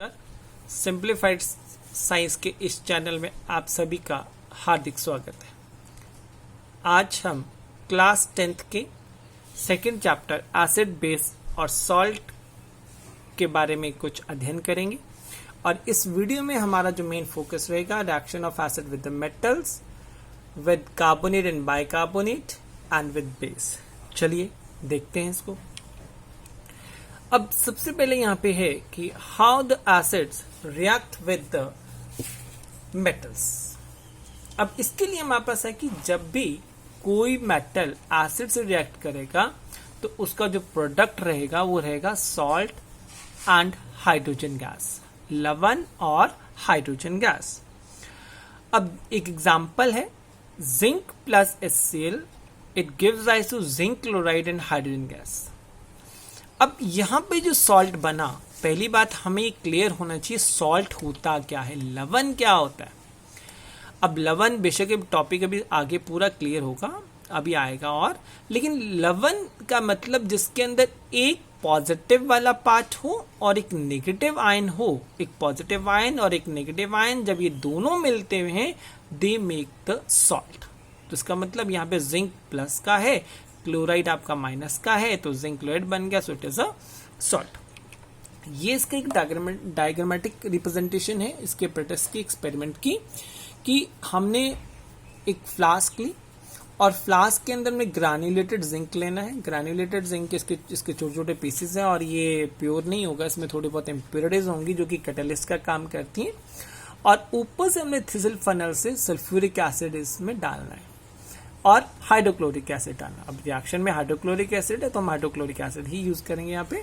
Simplified science के इस channel में आप सभी का हार्दिक स्वागत है। आज हम क्लास 10th के सेकंड चैप्टर एसिड बेस और सॉल्ट के बारे में कुछ अध्ययन करेंगे और इस वीडियो में हमारा जो मेन फोकस रहेगा reaction of acid with the metals, with carbonate and bicarbonate and with base. चलिए देखते हैं इसको। अब सबसे पहले यहाँ पे है कि how the acids react with the metals. अब इसके लिए हमारे पास है कि जब भी कोई मेटल एसिड से रिएक्ट करेगा तो उसका जो प्रोडक्ट रहेगा वो रहेगा सॉल्ट एंड हाइड्रोजन गैस, लवण और हाइड्रोजन गैस। अब एक एग्जांपल है zinc plus HCl, it gives rise to zinc chloride and hydrogen gas. अब यहां पे जो सॉल्ट बना, पहली बात हमें क्लियर होना चाहिए सॉल्ट होता क्या है, लवण क्या होता है। अब लवण बेशक टॉपिक अभी आगे पूरा क्लियर होगा, अभी आएगा और, लेकिन लवण का मतलब जिसके अंदर एक पॉजिटिव वाला पार्ट हो और एक नेगेटिव आयन हो। एक पॉजिटिव आयन और एक नेगेटिव आयन जब ये दोनों मिलते हुए हैं दे मेक द सॉल्ट। तो इसका मतलब यहाँ पे जिंक प्लस का है, क्लोराइड आपका माइनस का है, तो जिंक क्लोराइड बन गया, so it is a salt. ये इसका एक डायग्रामेटिक रिप्रेजेंटेशन है इसके प्रोटेस्ट की एक्सपेरिमेंट की, कि हमने एक फ्लास्क ली और फ्लास्क के अंदर में ग्रैन्युलेटेड जिंक लेना है। ग्रैन्युलेटेड जिंक इसके छोटे छोटे पीसेस हैं और ये प्योर नहीं होगा, इसमें थोड़ी बहुत इम्प्योरिटीज होंगी जो कि कैटलिस्ट का काम करती हैं। और ऊपर से हमने थिसल फनल से सल्फ्यूरिक एसिड इसमें डालना है और हाइड्रोक्लोरिक एसिड डालना। अब रिएक्शन में हाइड्रोक्लोरिक एसिड है तो हम हाइड्रोक्लोरिक एसिड ही यूज करेंगे यहाँ पे।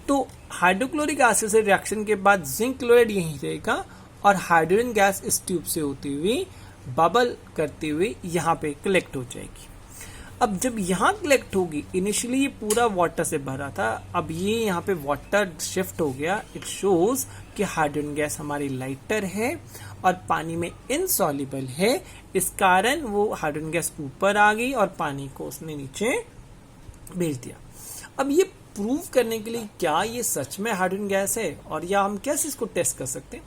तो हाइड्रोक्लोरिक एसिड से रिएक्शन के बाद जिंक क्लोराइड यहीं रहेगा और हाइड्रोजन गैस इस ट्यूब से होती हुई बबल करते हुए यहाँ पे कलेक्ट हो जाएगी। अब जब यहाँ कलेक्ट होगी, इनिशियली ये पूरा वाटर से भरा था, अब ये यहाँ पे वाटर शिफ्ट हो गया। इट शोज कि हाइड्रोजन गैस हमारी लाइटर है और पानी में इनसॉल्युबल है, इस कारण वो हाइड्रोजन गैस ऊपर आ गई और पानी को उसने नीचे भेज दिया। अब ये प्रूव करने के लिए क्या ये सच में हाइड्रोजन गैस है और या हम कैसे इसको टेस्ट कर सकते हैं,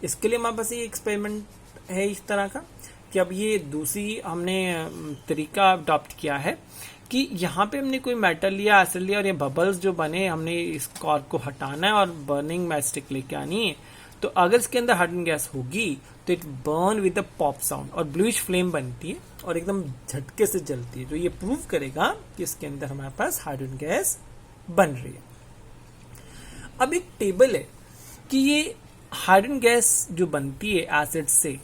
इसके लिए हमारे पास ये एक्सपेरिमेंट है इस तरह का कि अब ये दूसरी हमने तरीका अडॉप्ट किया है कि यहाँ पे हमने कोई मेटल लिया, एसिड लिया और ये बबल्स जो बने हमने इस कॉर्क को हटाना है और बर्निंग मैस्टिक लेके आनी है। तो अगर इसके अंदर हाइड्रोजन गैस होगी तो it burn with a pop sound और ब्लूइश फ्लेम बनती है और एकदम झटके से जलती है, जो ये प्रूव करेगा कि इसके अंदर हमारे पास हाइड्रोजन गैस बन रही है। अब एक टेबल है कि ये हाइड्रोजन गैस जो बनती है एसिड से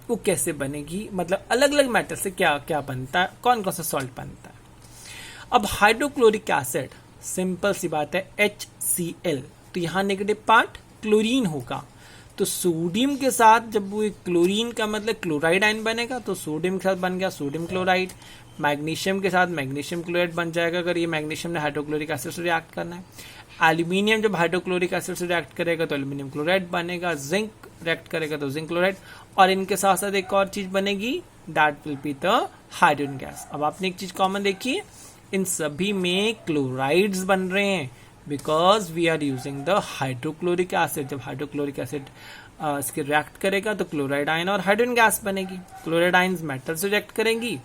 वो कैसे बनेगी, मतलब अलग अलग मेटल से क्या क्या बनता है, कौन कौन सा सॉल्ट बनता है। अब हाइड्रोक्लोरिक एसिड, सिंपल सी बात है HCl, तो यहाँ नेगेटिव पार्ट क्लोरीन होगा, तो सोडियम के साथ जब वो क्लोरीन का मतलब क्लोराइड आयन बनेगा तो सोडियम के साथ बन गया सोडियम क्लोराइड। मैग्नीशियम के साथ मैग्नीशियम क्लोराइड बन जाएगा अगर ये मैग्नीशियम ने हाइड्रोक्लोरिक एसिड से रिएक्ट करना है। एल्यूमिनियम जब हाइड्रोक्लोरिक एसिड से रिएक्ट करेगा तो एल्यूमिनियम क्लोराइड बनेगा। जिंक रिएक्ट करेगा तो जिंक क्लोराइड, और इनके साथ साथ एक और चीज बनेगी, that will be the hydrogen gas. अब आपने एक चीज कॉमन देखी, इन सभी में क्लोराइड्स बन रहे हैं because we are using the hydrochloric acid. जब हाइड्रोक्लोरिक एसिड इसके रिएक्ट करेगा तो क्लोराइड आयन और हाइड्रोजन गैस बनेगी। क्लोराइड आयन मेटल से रिएक्ट करेंगी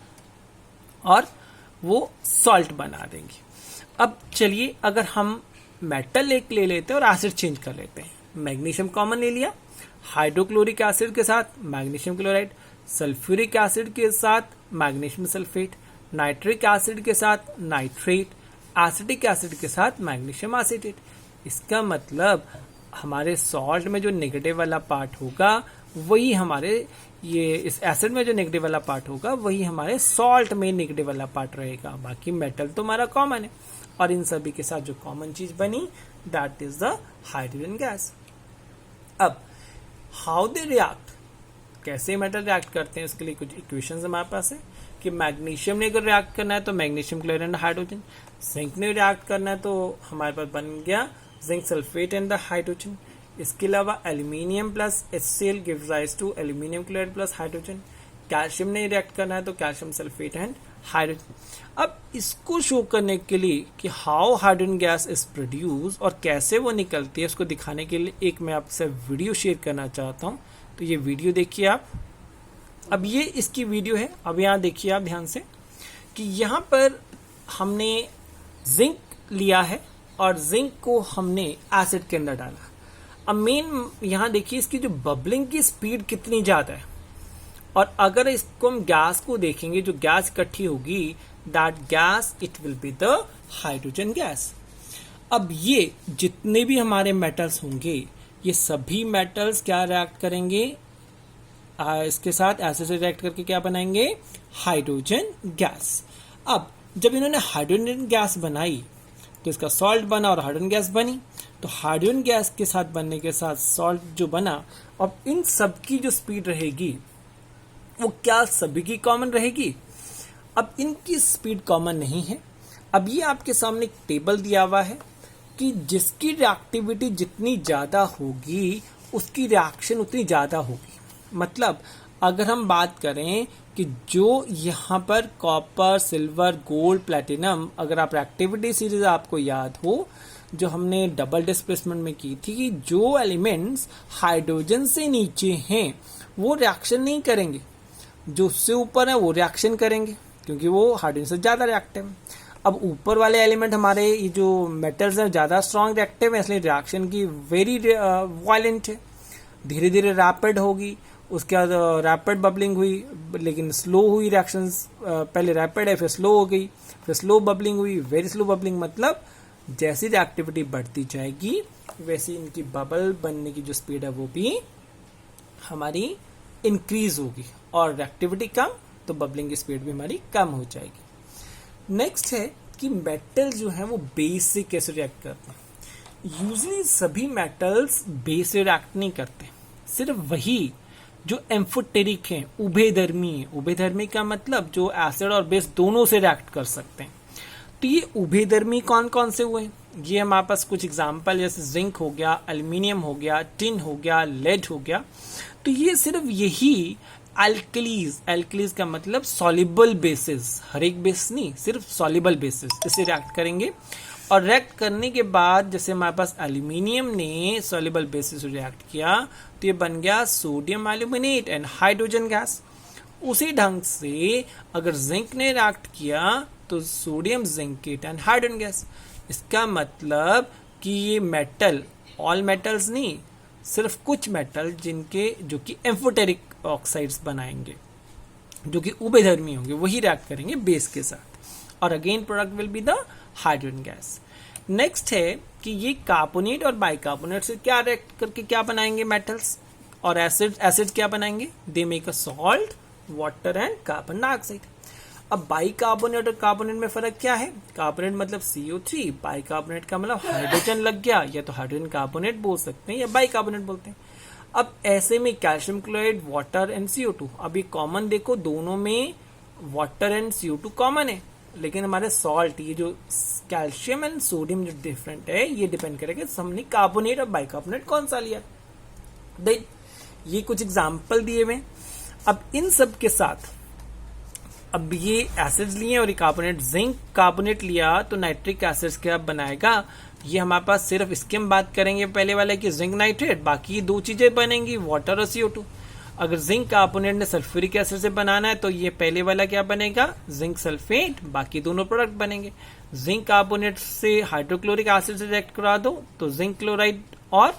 और वो सॉल्ट बना देंगी। अब चलिए अगर हम मेटल एक ले लेते हैं और एसिड चेंज कर लेते हैं, मैग्नीशियम कॉमन ले लिया, हाइड्रोक्लोरिक एसिड के साथ मैग्नीशियम क्लोराइड, सल्फ्यूरिक एसिड के साथ मैग्नीशियम सल्फेट, नाइट्रिक एसिड के साथ नाइट्रेट, एसिटिक एसिड के साथ मैग्नीशियम एसिटेट। इसका मतलब हमारे सॉल्ट में जो नेगेटिव वाला पार्ट होगा वही हमारे ये इस एसिड में जो नेगेटिव वाला पार्ट होगा वही हमारे सॉल्ट में नेगेटिव वाला पार्ट रहेगा। बाकी मेटल तो हमारा कॉमन है और इन सभी के साथ जो कॉमन चीज बनी that is the hydrogen gas. अब हाउ दे रिएक्ट, कैसे मेटल रिएक्ट करते हैं, इसके लिए कुछ इक्वेशंस हमारे पास है कि मैग्नीशियम ने अगर रिएक्ट करना है तो magnesium chloride and hydrogen, zinc ने रिएक्ट करना है तो हमारे पास बन गया zinc sulphate and the hydrogen. इसके अलावा aluminium plus HCl gives rise to aluminium chloride plus hydrogen. Calcium ने रिएक्ट करना है तो कैल्शियम सल्फेट एंड हाइड्रोजन। अब इसको शो करने के लिए कि how hydrogen gas is produce और कैसे वो निकलती है, उसको दिखाने के लिए एक मैं आपसे वीडियो शेयर करना चाहता हूँ। तो ये वीडियो देखिए आप। अब ये इसकी वीडियो है। अब यहाँ देखिए आप ध्यान से कि यहाँ पर हमने जिंक लिया है और जिंक को हमने एसिड के अंदर डाला। अब मेन यहाँ देखिए इसकी जो बबलिंग की स्पीड कितनी ज़्यादा है, और अगर इसको हम गैस को देखेंगे, जो गैस इकट्ठी होगी, that gas it will be the hydrogen gas. अब ये जितने भी हमारे मेटल्स होंगे, ये सभी मेटल्स क्या रिएक्ट करेंगे, इसके साथ एसिड से रिएक्ट करके क्या बनाएंगे, हाइड्रोजन गैस। अब जब इन्होंने हाइड्रोजन गैस बनाई तो इसका सॉल्ट बना और हाइड्रोजन गैस बनी। तो हाइड्रोजन गैस के साथ बनने के साथ सॉल्ट जो बना, अब इन सब की जो स्पीड रहेगी वो क्या सभी की कॉमन रहेगी? अब इनकी स्पीड कॉमन नहीं है। अब ये आपके सामने एक टेबल दिया हुआ है कि जिसकी रिएक्टिविटी जितनी ज़्यादा होगी उसकी रिएक्शन उतनी ज़्यादा होगी। मतलब अगर हम बात करें कि जो यहाँ पर कॉपर, सिल्वर, गोल्ड, प्लैटिनम, अगर आप रिएक्टिविटी सीरीज आपको याद हो जो हमने डबल डिस्प्लेसमेंट में की थी, कि जो एलिमेंट्स हाइड्रोजन से नीचे हैं वो रिएक्शन नहीं करेंगे, जो उससे ऊपर है वो रिएक्शन करेंगे क्योंकि वो हाइड्रोजन से ज़्यादा रिएक्टिव है। अब ऊपर वाले एलिमेंट हमारे ये जो मेटल्स हैं ज़्यादा स्ट्रॉन्ग रिएक्टिव है, इसलिए रिएक्शन की वेरी वायलेंट है, धीरे धीरे रैपिड होगी। उसके बाद रैपिड बबलिंग हुई लेकिन स्लो हुई रिएक्शंस, पहले रैपिड है फिर स्लो हो गई, फिर स्लो बबलिंग हुई, वेरी स्लो बबलिंग। मतलब जैसी रिएक्टिविटी बढ़ती जाएगी वैसी इनकी बबल बनने की जो स्पीड है वो भी हमारी इंक्रीज होगी, और रिएक्टिविटी कम तो बबलिंग की स्पीड भी हमारी कम हो जाएगी। नेक्स्ट है कि मेटल जो है वो बेस से कैसे रिएक्ट करते हैं। यूजली सभी मेटल्स बेस से रिएक्ट नहीं करते, सिर्फ वही जो एम्फोटेरिक हैं, उभयधर्मी है। उभयधर्मी का मतलब जो एसिड और बेस दोनों से रिएक्ट कर सकते हैं। तो ये उभयधर्मी कौन कौन से हुए, ये हमारे पास कुछ एग्जांपल जैसे जिंक हो गया, एल्युमिनियम हो गया, टिन हो गया, लेड हो गया। तो ये सिर्फ यही एल्कलीज का मतलब सॉल्युबल बेसिस, हर एक बेस नहीं, सिर्फ सॉल्युबल बेसिस इसे रिएक्ट करेंगे। और रिएक्ट करने के बाद जैसे हमारे पास एल्यूमिनियम ने सॉल्युबल बेसिस रिएक्ट किया तो ये बन गया sodium aluminate and hydrogen gas. उसी ढंग से अगर जिंक ने रिएक्ट किया तो sodium zincate and hydrogen gas. इसका मतलब कि ये मेटल, ऑल मेटल्स नहीं, सिर्फ कुछ मेटल जिनके जो कि एम्फोटेरिक ऑक्साइड्स बनाएंगे, जो कि उभयधर्मी होंगे, वही रिएक्ट करेंगे बेस के साथ, और again product will be the hydrogen gas. Next है कि ये कार्बोनेट और बाइकार्बोनेट से क्या रिएक्ट करके क्या बनाएंगे मेटल्स, और एसिड क्या बनाएंगे, they make a salt, water and carbon dioxide. अब बाइकार्बोनेट और कार्बोनेट में फर्क क्या है? कार्बोनेट मतलब CO3, बाइकार्बोनेट का मतलब हाइड्रोजन लग गया, या तो हाइड्रोजन कार्बोनेट बोल सकते हैं या बाइकार्बोनेट बोलते हैं। अब ऐसे में calcium chloride, water and CO2, अब ये कॉमन देखो, दोनों में वाटर एंड CO2 कॉमन है, लेकिन हमारे सॉल्ट, ये जो कैल्शियम एंड सोडियम जो डिफरेंट है, ये डिपेंड करेगा हमने कार्बोनेट और बाइकार्बोनेट कौन सा लिया। देन ये कुछ एग्जाम्पल दिए हुए। अब इन सब के साथ अब ये एसिड्स लिए और ये कार्बोनेट, जिंक कार्बोनेट लिया तो नाइट्रिक एसिड्स क्या बनाएगा, ये हमारे पास सिर्फ इसकी हम बात करेंगे पहले वाले की जिंक नाइट्रेट, बाकी दो चीजें बनेंगी, वाटर और CO2। अगर जिंक कार्बोनेट ने सल्फ्यूरिक एसिड से बनाना है तो ये पहले वाला क्या बनेगा, जिंक सल्फेट, बाकी दोनों प्रोडक्ट बनेंगे। जिंक कार्बोनेट से हाइड्रोक्लोरिक एसिड से रिएक्ट करा दो तो जिंक क्लोराइड और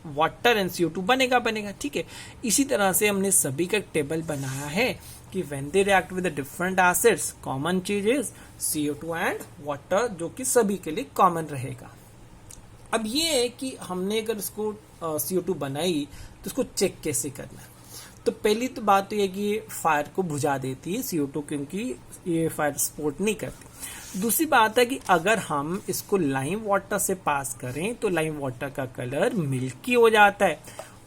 वाटर एंड CO2 बनेगा। ठीक है, इसी तरह से हमने सभी का टेबल बनाया है कि when they react with the different acids, common चीज is CO2 and water, जो कि सभी के लिए कॉमन रहेगा। अब ये है कि हमने अगर इसको CO2 बनाई तो इसको चेक कैसे करना है। तो पहली तो बात तो ये कि ये फायर को बुझा देती है CO2, क्योंकि ये फायर सपोर्ट नहीं करती। दूसरी बात है कि अगर हम इसको लाइम वाटर से पास करें तो लाइम वाटर का कलर मिल्की हो जाता है,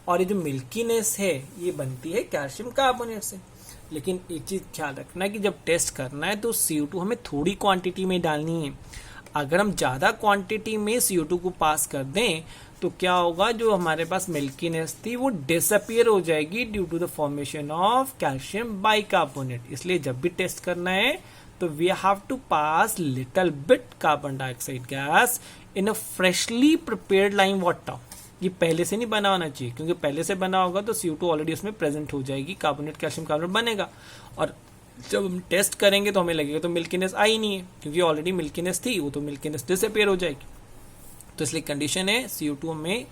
और ये जो मिल्कीनेस है ये बनती है कैल्शियम कार्बोनेट से। लेकिन एक चीज ख्याल रखना है कि जब टेस्ट करना है तो CO2 हमें थोड़ी क्वांटिटी में डालनी है। अगर हम ज्यादा क्वांटिटी में CO2 को पास कर दें तो क्या होगा, जो हमारे पास मिल्कीनेस थी वो डिसअपियर हो जाएगी due to the formation of calcium bicarbonate. इसलिए जब भी टेस्ट करना है तो we have to pass little bit carbon dioxide gas in a freshly prepared lime water. ये पहले से नहीं बना होना चाहिए, क्योंकि पहले से बना होगा तो CO2 ऑलरेडी उसमें प्रेजेंट हो जाएगी, कार्बोनेट कैल्शियम कार्बोनेट बनेगा, और जब हम टेस्ट करेंगे तो हमें लगेगा तो मिल्कीनेस आई नहीं है, क्योंकि ऑलरेडी मिल्कीनेस थी, वो तो मिल्कीनेस डिसअपीयर हो जाएगी। तो इसलिए कंडीशन है CO2 में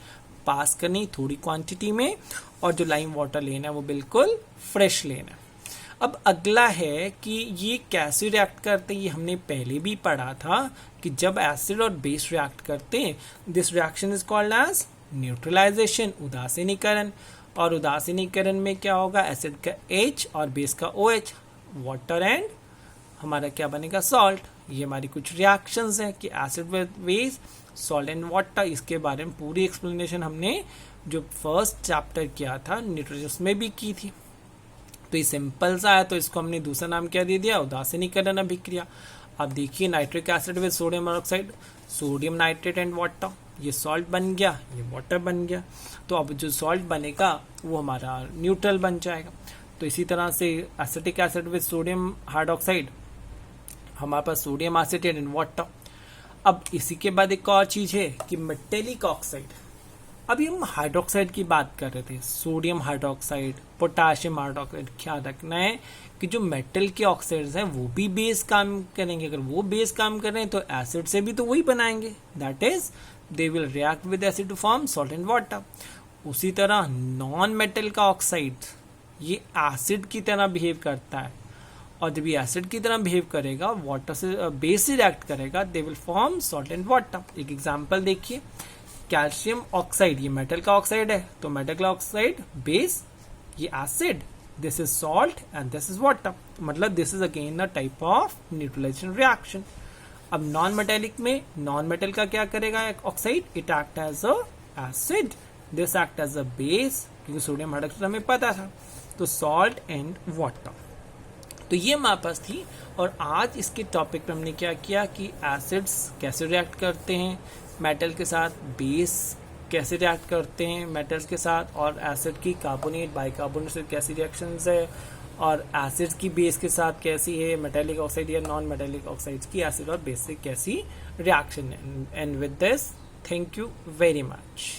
पास करनी थोड़ी क्वांटिटी में, और जो लाइम वाटर लेना है वो बिल्कुल फ्रेश लेना है। अब अगला है कि ये कैसे रिएक्ट करते हैं, ये हमने पहले भी पढ़ा था कि जब एसिड और बेस रिएक्ट करते हैं, this reaction is called as neutralization, उदासीनीकरण। और उदासीनीकरण में क्या होगा, एसिड का H और बेस का OH, वाटर एंड हमारा क्या बनेगा, सॉल्ट। ये हमारी कुछ रिएक्शंस हैं कि acid with base, salt and water. इसके बारे में पूरी एक्सप्लेनेशन हमने जो फर्स्ट चैप्टर किया था न्यूट्रिशन में भी की थी। तो ये सिंपल सा है, तो इसको हमने दूसरा नाम क्या दे दिया, उदासीनीकरण अभिक्रिया। अब देखिए nitric acid with sodium oxide, sodium nitrate and water, ये सॉल्ट बन गया, ये वाटर बन गया। तो अब जो सॉल्ट बनेगा वो हमारा न्यूट्रल बन जाएगा। तो इसी तरह से acetic acid with sodium hydroxide, हमारे पास सोडियम एसिटेट एंड वाटर। अब इसी के बाद एक और चीज है कि मेटेलिक ऑक्साइड। अभी हम हाइड्रोक्साइड की बात कर रहे थे, सोडियम हाइड्रोक्साइड, पोटाशियम हाइड्रोक्साइड। ख्याल रखना है कि जो मेटल के ऑक्साइड्स हैं वो भी बेस काम करेंगे। अगर वो बेस काम कर रहे हैं तो एसिड से भी तो वही बनाएंगे, that is they will react with acid to form salt and water. उसी तरह नॉन मेटल का ऑक्साइड ये एसिड की तरह बिहेव करता है, और जब ये एसिड की तरह बिहेव करेगा, वाटर से बेस से रिएक्ट करेगा, they will form salt and water. एक एग्जांपल देखिए, कैल्शियम ऑक्साइड, ये मेटल का ऑक्साइड है, तो मेटल का ऑक्साइड बेस, ये acid, this is salt and this is water, मतलब this is again a type of neutralization reaction. अब नॉन मेटेलिक में, नॉन मेटल का क्या करेगा oxide, it act as a acid, this act as a base, क्योंकि sodium hydroxide हमें पता था, तो सॉल्ट एंड वाटर। तो ये हमारे पास थी, और आज इसके टॉपिक पे हमने क्या किया कि एसिड्स कैसे रिएक्ट करते हैं मेटल के साथ, बेस कैसे रिएक्ट करते हैं मेटल्स के साथ, और एसिड की कार्बोनेट बाइकार्बोनेट से कैसी रिएक्शंस है, और एसिड की बेस के साथ कैसी है, मेटेलिक ऑक्साइड या नॉन मेटेलिक ऑक्साइड की एसिड और बेस से कैसी रिएक्शन है। And with this, thank you very much.